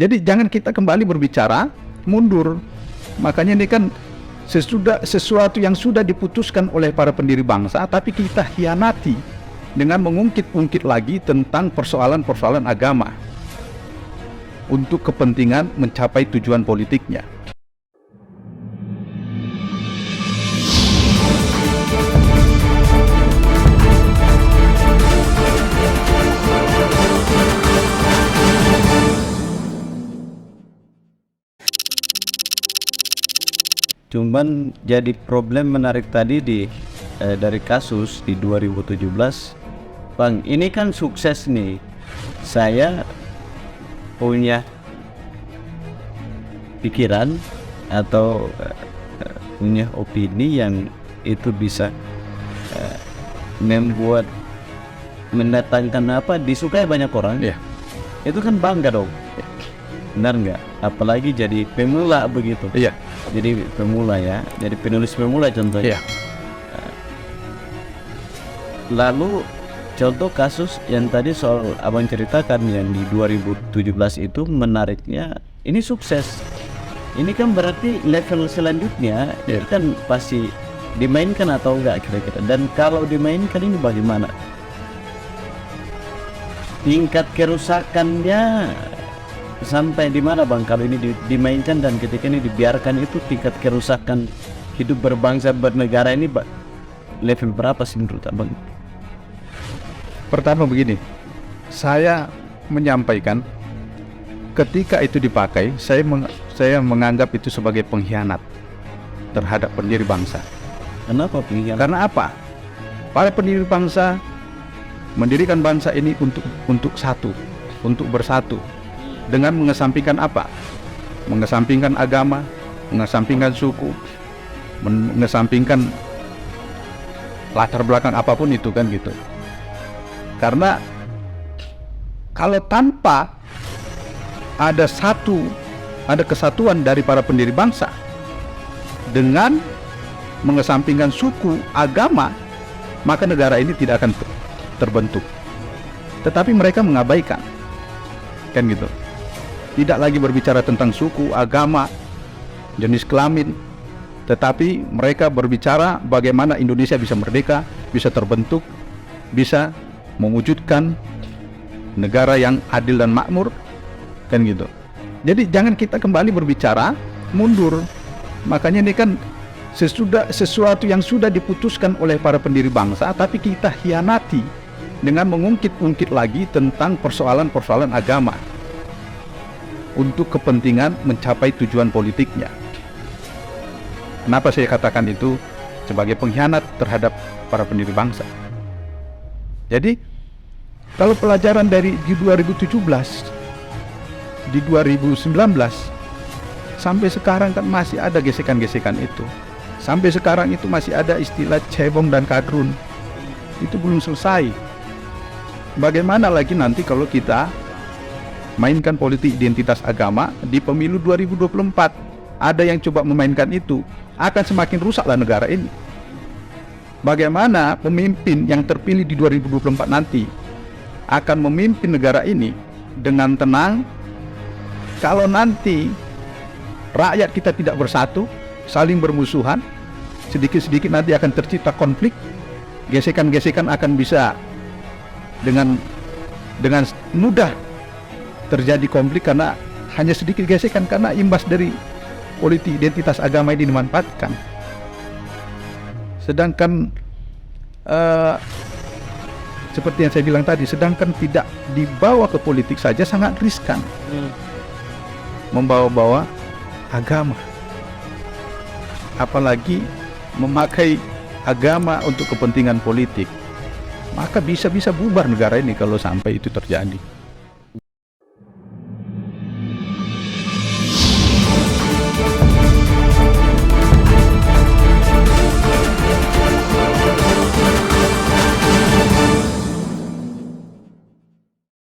Jadi jangan kita kembali berbicara mundur. Makanya ini kan sesuatu yang sudah diputuskan oleh para pendiri bangsa, tapi kita hianati dengan mengungkit-ungkit lagi tentang persoalan-persoalan agama untuk kepentingan mencapai tujuan politiknya. Cuman jadi problem menarik tadi dari kasus di 2017, Bang, ini kan sukses nih. Saya punya pikiran atau punya opini yang itu bisa membuat mendatangkan disukai banyak orang. Ya. Itu kan bangga dong. Benar nggak? Apalagi jadi pemula begitu. Iya. Jadi pemula ya, jadi penulis pemula contohnya. Iya. Lalu contoh kasus yang tadi soal abang ceritakan yang di 2017 itu menariknya, ini sukses. Ini kan berarti level selanjutnya ini kan pasti dimainkan atau enggak kira-kira. Dan kalau dimainkan ini bagaimana? Tingkat kerusakannya sampai di mana, Bang, kalau ini dimainkan dan ketika ini dibiarkan, itu tingkat kerusakan hidup berbangsa bernegara ini level berapa sih menurut Abang? Pertama begini, saya menyampaikan ketika itu dipakai, saya menganggap itu sebagai pengkhianat terhadap pendiri bangsa. Kenapa pengkhianat? Karena apa? Para pendiri bangsa mendirikan bangsa ini untuk satu, untuk bersatu. Dengan mengesampingkan apa? Mengesampingkan agama, mengesampingkan suku, mengesampingkan latar belakang apapun itu kan gitu. Karena kalau tanpa ada kesatuan dari para pendiri bangsa dengan mengesampingkan suku, agama, maka negara ini tidak akan terbentuk. Tetapi mereka mengabaikan, kan gitu. Tidak lagi berbicara tentang suku, agama, jenis kelamin, tetapi mereka berbicara bagaimana Indonesia bisa merdeka, bisa terbentuk, bisa mewujudkan negara yang adil dan makmur, kan gitu. Jadi jangan kita kembali berbicara mundur. Makanya ini kan sesuatu yang sudah diputuskan oleh para pendiri bangsa, tapi kita hianati dengan mengungkit-ungkit lagi tentang persoalan-persoalan agama untuk kepentingan mencapai tujuan politiknya. Kenapa saya katakan itu sebagai pengkhianat terhadap para pendiri bangsa? Jadi kalau pelajaran dari di 2017, di 2019 sampai sekarang kan masih ada gesekan-gesekan itu. Sampai sekarang itu masih ada istilah cebong dan kadrun. Itu belum selesai. Bagaimana lagi nanti kalau kita mainkan politik identitas agama di pemilu 2024? Ada yang coba memainkan itu, akan semakin rusaklah negara ini. Bagaimana pemimpin yang terpilih di 2024 nanti akan memimpin negara ini dengan tenang kalau nanti rakyat kita tidak bersatu, saling bermusuhan, sedikit-sedikit nanti akan tercipta konflik, gesekan-gesekan akan bisa dengan mudah terjadi konflik karena hanya sedikit gesekan, karena imbas dari politik identitas agama ini dimanfaatkan. Sedangkan seperti yang saya bilang tadi, sedangkan tidak dibawa ke politik saja sangat riskan. Membawa-bawa agama, apalagi memakai agama untuk kepentingan politik, maka bisa-bisa bubar negara ini kalau sampai itu terjadi.